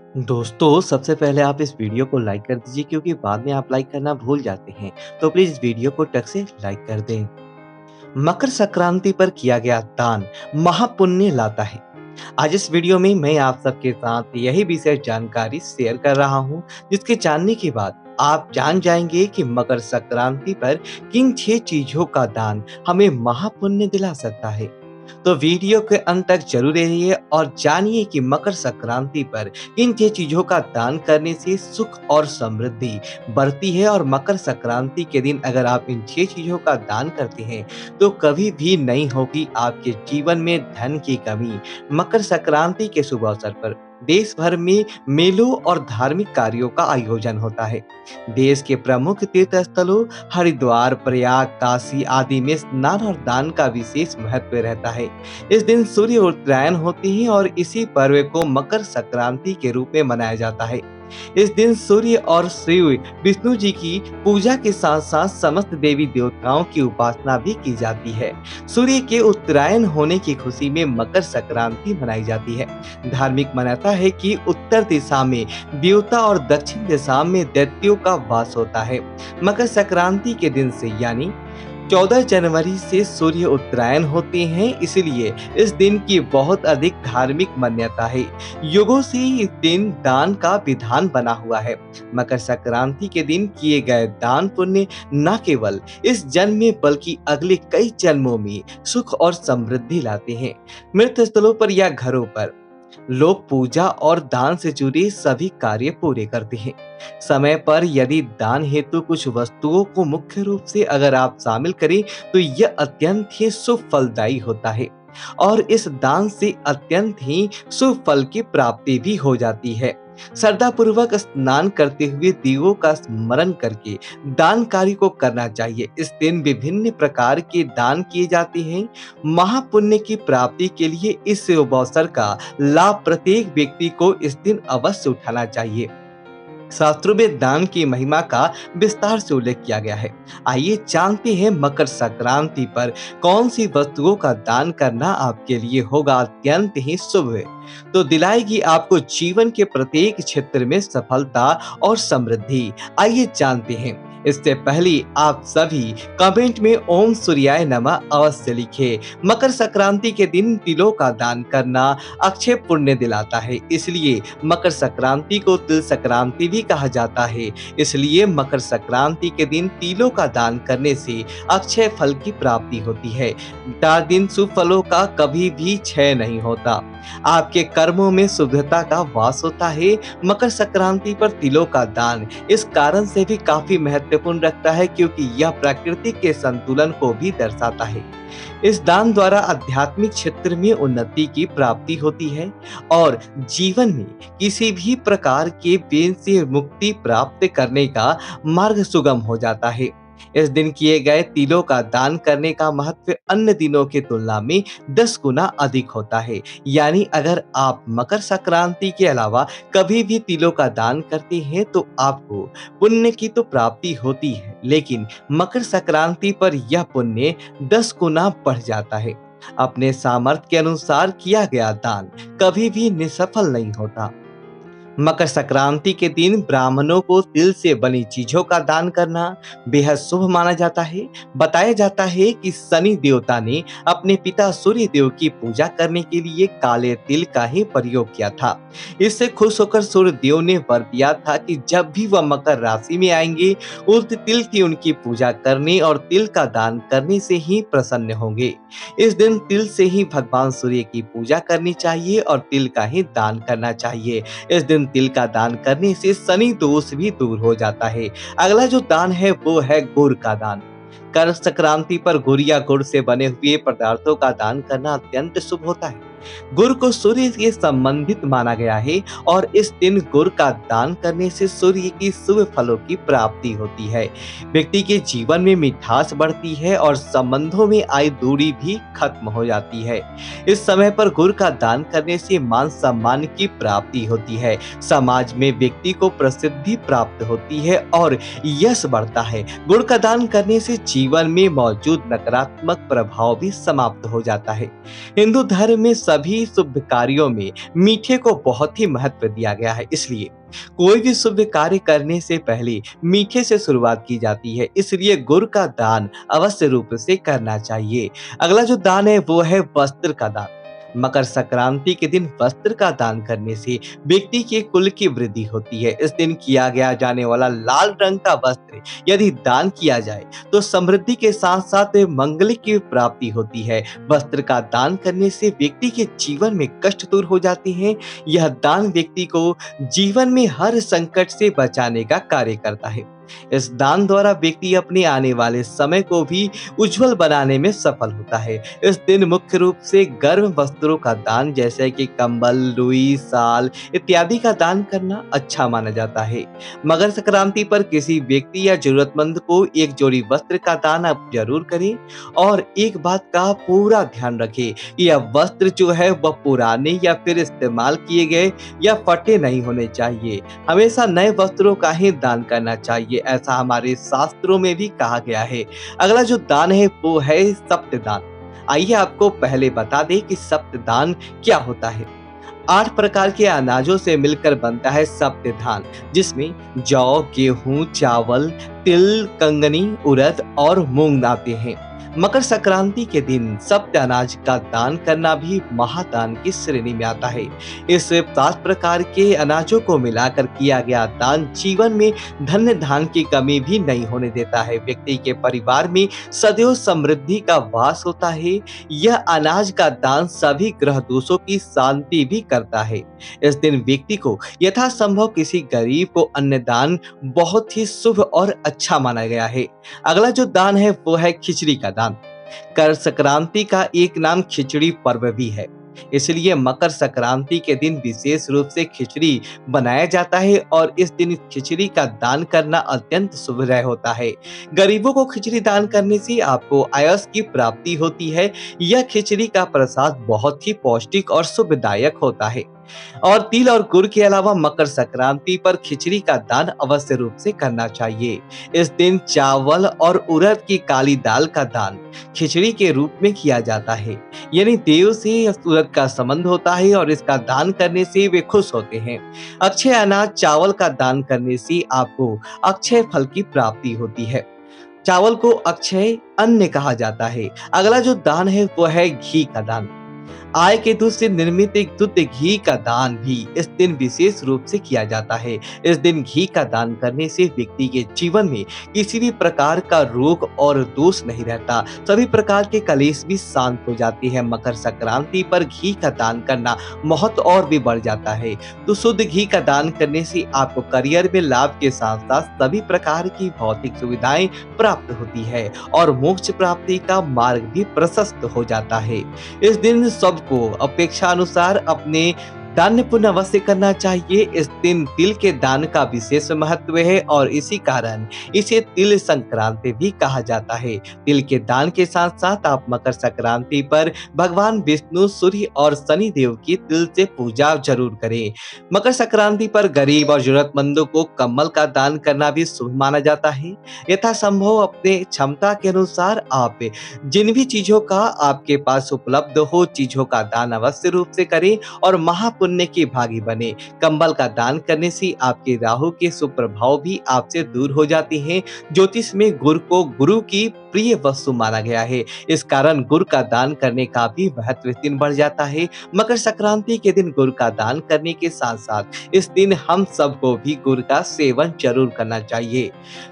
दोस्तों, सबसे पहले आप इस वीडियो को लाइक कर दीजिए क्योंकि बाद में आप लाइक करना भूल जाते हैं। तो प्लीज़ इस वीडियो को टक से लाइक कर दें। मकर संक्रांति पर किया गया दान महापुण्य लाता है। आज इस वीडियो में मैं आप सबके साथ यही विशेष जानकारी शेयर कर रहा हूँ, जिसके जानने के बाद आप जान जाएंगे कि मकर संक्रांति पर किन 6 चीज़ों का दान हमें महापुण्य दिला सकता है। तो वीडियो के अंत तक जरूर रहिए और जानिए कि मकर संक्रांति पर किन 6 चीजों का दान करने से सुख और समृद्धि बढ़ती है और मकर संक्रांति के दिन अगर आप इन 6 चीजों का दान करते हैं तो कभी भी नहीं होगी आपके जीवन में धन की कमी। मकर संक्रांति के शुभ अवसर पर देश भर में मेलों और धार्मिक कार्यों का आयोजन होता है। देश के प्रमुख तीर्थ स्थलों हरिद्वार, प्रयाग, काशी आदि में स्नान और दान का विशेष महत्व रहता है। इस दिन सूर्य उत्तरायण होती है और इसी पर्व को मकर संक्रांति के रूप में मनाया जाता है। इस दिन सूर्य और शिव विष्णु जी की पूजा के साथ साथ समस्त देवी देवताओं की उपासना भी की जाती है। सूर्य के उत्तरायण होने की खुशी में मकर संक्रांति मनाई जाती है। धार्मिक मान्यता है कि उत्तर दिशा में देवता और दक्षिण दिशा में दैत्यों का वास होता है। मकर संक्रांति के दिन से यानी 14 जनवरी से सूर्य उत्तरायण होते हैं, इसलिए इस दिन की बहुत अधिक धार्मिक मान्यता है। युगों से इस दिन दान का विधान बना हुआ है। मकर संक्रांति के दिन किए गए दान पुण्य न केवल इस जन्म में बल्कि अगले कई जन्मों में सुख और समृद्धि लाते हैं। मृत स्थलों पर या घरों पर लोग पूजा और दान से जुड़े सभी कार्य पूरे करते हैं। समय पर यदि दान हेतु कुछ वस्तुओं को मुख्य रूप से अगर आप शामिल करें तो यह अत्यंत ही शुभ फलदायी होता है और इस दान से अत्यंत ही शुभ फल की प्राप्ति भी हो जाती है। श्रद्धा पूर्वक स्नान करते हुए दीवों का स्मरण करके दान कार्य को करना चाहिए। इस दिन विभिन्न प्रकार के दान किए जाते हैं। महापुण्य की प्राप्ति के लिए इस शुभ अवसर का लाभ प्रत्येक व्यक्ति को इस दिन अवश्य उठाना चाहिए। शास्त्रों में दान की महिमा का विस्तार से उल्लेख किया गया है। आइए जानते हैं मकर संक्रांति पर कौन सी वस्तुओं का दान करना आपके लिए होगा अत्यंत ही शुभ है, तो दिलाएगी आपको जीवन के प्रत्येक क्षेत्र में सफलता और समृद्धि। आइए जानते हैं। इससे पहले आप सभी कमेंट में ओम सूर्याय नमः अवश्य लिखें। मकर संक्रांति के दिन तिलों का दान करना अक्षय पुण्य दिलाता है, इसलिए मकर संक्रांति को तिल संक्रांति भी कहा जाता है। इसलिए मकर संक्रांति के दिन तिलों का दान करने से अक्षय फल की प्राप्ति होती है। 4 दिन शुभ फलों का कभी भी क्षय नहीं होता। आपके कर्मों में शुद्धता का वास होता है। मकर संक्रांति पर तिलों का दान इस कारण से भी काफी महत्वपूर्ण रखता है क्योंकि यह प्रकृति के संतुलन को भी दर्शाता है। इस दान द्वारा आध्यात्मिक क्षेत्र में उन्नति की प्राप्ति होती है और जीवन में किसी भी प्रकार के पेन से मुक्ति प्राप्त करने का मार्ग सुगम हो जाता है। इस दिन किए गए तिलों का दान करने का महत्व अन्य दिनों की तुलना में 10 गुना अधिक होता है। यानी अगर आप मकर संक्रांति के अलावा कभी भी तिलों का दान करते हैं तो आपको पुण्य की तो प्राप्ति होती है, लेकिन मकर संक्रांति पर यह पुण्य 10 गुना बढ़ जाता है। अपने सामर्थ्य के अनुसार किया गया दान कभी भी निष्फल नहीं होता। मकर संक्रांति के दिन ब्राह्मणों को तिल से बनी चीजों का दान करना बेहद शुभ माना जाता है। बताया जाता है कि शनि देवता ने अपने पिता सूर्य देव की पूजा करने के लिए काले तिल का ही प्रयोग किया था। इससे खुश होकर सूर्य देव ने वर दिया था कि जब भी वह मकर राशि में आएंगे उस तिल की उनकी पूजा करने और तिल का दान करने से ही प्रसन्न होंगे। इस दिन तिल से ही भगवान सूर्य की पूजा करनी चाहिए और तिल का ही दान करना चाहिए। इस दिन तिल का दान करने से शनि दोष भी दूर हो जाता है। अगला जो दान है वो है गुड़ का दान। कर संक्रांति पर गुड़ या गुड़ से बने हुए पदार्थों का दान करना अत्यंत शुभ होता है। गुड़ को सूर्य से संबंधित माना गया है और इस दिन गुड़ का दान करने से सूर्य की शुभ फलों की प्राप्ति होती है। व्यक्ति के जीवन में मिठास बढ़ती है और संबंधों में आई दूरी भी खत्म हो जाती है। इस समय पर गुड़ का दान करने से मान सम्मान की प्राप्ति होती है। समाज में व्यक्ति को प्रसिद्धि प्राप्त होती है और यश बढ़ता है। गुड़ का दान करने से जीवन में मौजूद नकारात्मक प्रभाव भी समाप्त हो जाता है। हिंदू धर्म में सभी शुभ कार्यों में मीठे को बहुत ही महत्व दिया गया है, इसलिए कोई भी शुभ कार्य करने से पहले मीठे से शुरुआत की जाती है, इसलिए गुड़ का दान अवश्य रूप से करना चाहिए। अगला जो दान है वो है वस्त्र का दान। मकर संक्रांति के दिन वस्त्र का दान करने से व्यक्ति के कुल की वृद्धि होती है। इस दिन किया गया जाने वाला लाल रंग का वस्त्र यदि दान किया जाए तो समृद्धि के साथ साथ मंगल की प्राप्ति होती है। वस्त्र का दान करने से व्यक्ति के जीवन में कष्ट दूर हो जाते हैं। यह दान व्यक्ति को जीवन में हर संकट से बचाने का कार्य करता है। इस दान द्वारा व्यक्ति अपने आने वाले समय को भी उज्जवल बनाने में सफल होता है। इस दिन मुख्य रूप से गर्म वस्त्रों का दान जैसे कि कंबल, रुई, शाल इत्यादि का दान करना अच्छा माना जाता है। मकर संक्रांति पर किसी व्यक्ति या जरूरतमंद को एक जोड़ी वस्त्र का दान आप जरूर करें और एक बात का पूरा ध्यान रखें कि यह वस्त्र जो है वह पुराने या फिर इस्तेमाल किए गए या फटे नहीं होने चाहिए। हमेशा नए वस्त्रों का ही दान करना चाहिए, ऐसा हमारे शास्त्रों में भी कहा गया है। अगला जो दान है वो है सप्तदान। आइए आपको पहले बता दें कि सप्तदान क्या होता है। 8 प्रकार के अनाजों से मिलकर बनता है सप्तधान, जिसमें जौ, गेहूं, चावल, तिल, कंगनी, उड़द और मूंग आते हैं। मकर संक्रांति के दिन सप्त अनाज का दान करना भी महादान की श्रेणी में आता है। इस 7 प्रकार के अनाजों को मिलाकर किया गया दान जीवन में धन्य धान की कमी भी नहीं होने देता है। व्यक्ति के परिवार में सदैव समृद्धि का वास होता है। यह अनाज का दान सभी ग्रह दोषों की शांति भी करता है। इस दिन व्यक्ति को यथासंभव किसी गरीब को अन्न दान बहुत ही शुभ और अच्छा माना गया है। अगला जो दान है वो है खिचड़ी का दान। कर संक्रांति का एक नाम खिचड़ी पर्व भी है, इसलिए मकर संक्रांति के दिन विशेष रूप से खिचड़ी बनाया जाता है और इस दिन खिचड़ी का दान करना अत्यंत शुभ होता है। गरीबों को खिचड़ी दान करने से आपको आयस की प्राप्ति होती है। यह खिचड़ी का प्रसाद बहुत ही पौष्टिक और शुभदायक होता है। और तिल और गुड़ के अलावा मकर संक्रांति पर खिचड़ी का दान अवश्य रूप से करना चाहिए। इस दिन चावल और उड़द की काली दाल का दान खिचड़ी के रूप में किया जाता है, यानी देव से उड़द का संबंध होता है और इसका दान करने से वे खुश होते हैं। अक्षय अनाज चावल का दान करने से आपको अक्षय फल की प्राप्ति होती है। चावल को अक्षय अन्न कहा जाता है। अगला जो दान है वो है घी का दान। आय के दूध से निर्मित एक शुद्ध घी का दान भी इस दिन विशेष रूप से किया जाता है। इस दिन घी का दान करने से व्यक्ति के जीवन में किसी भी प्रकार का रोग और दोष नहीं रहता, सभी प्रकार के कलेश भी शांत हो जाते हैं। मकर संक्रांति पर घी का दान करना महत्व और भी बढ़ जाता है। तो शुद्ध घी का दान करने से आपको करियर में लाभ के साथ साथ सभी प्रकार की भौतिक सुविधाएं प्राप्त होती है और मोक्ष प्राप्ति का मार्ग भी प्रशस्त हो जाता है। इस दिन सबको अपेक्षा अनुसार अपने दान पुण्य अवश्य करना चाहिए। इस दिन तिल के दान का विशेष महत्व है और इसी कारण इसे तिल संक्रांति भी कहा जाता है। तिल के दान के साथ साथ आप मकर संक्रांति पर भगवान विष्णु, सूर्य और शनि देव की तिल से पूजा जरूर करें। मकर संक्रांति पर गरीब और जरूरतमंदों को कम्बल का दान करना भी शुभ माना जाता है। यथासंभव अपने क्षमता के अनुसार आप जिन भी चीजों का आपके पास उपलब्ध हो चीजों का दान अवश्य रूप से करें और पुण्य की भागी बने। कंबल का दान करने से आपके राहु के सुप्रभाव भी आपसे दूर हो जाते हैं। ज्योतिष में गुड़ को गुरु की प्रिय वस्तु माना गया है, इस कारण गुड़ का दान करने का भी महत्व इस दिन बढ़ जाता है। मकर संक्रांति के दिन गुड़ का दान करने के साथ साथ इस दिन हम सबको भी गुड़ का सेवन जरूर करना चाहिए।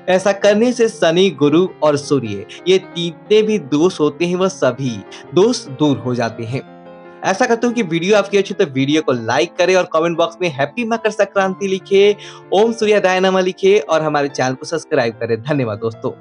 ऐसा करने से शनि, गुरु और सूर्य ये तीनों भी दोष होते हैं वह सभी दोष दूर हो जाते हैं। ऐसा करता हूँ कि वीडियो आपकी अच्छी तो वीडियो को लाइक करें और कमेंट बॉक्स में हैप्पी मकर संक्रांति लिखे, ओम सूर्योदय नमः लिखे और हमारे चैनल को सब्सक्राइब करें। धन्यवाद दोस्तों।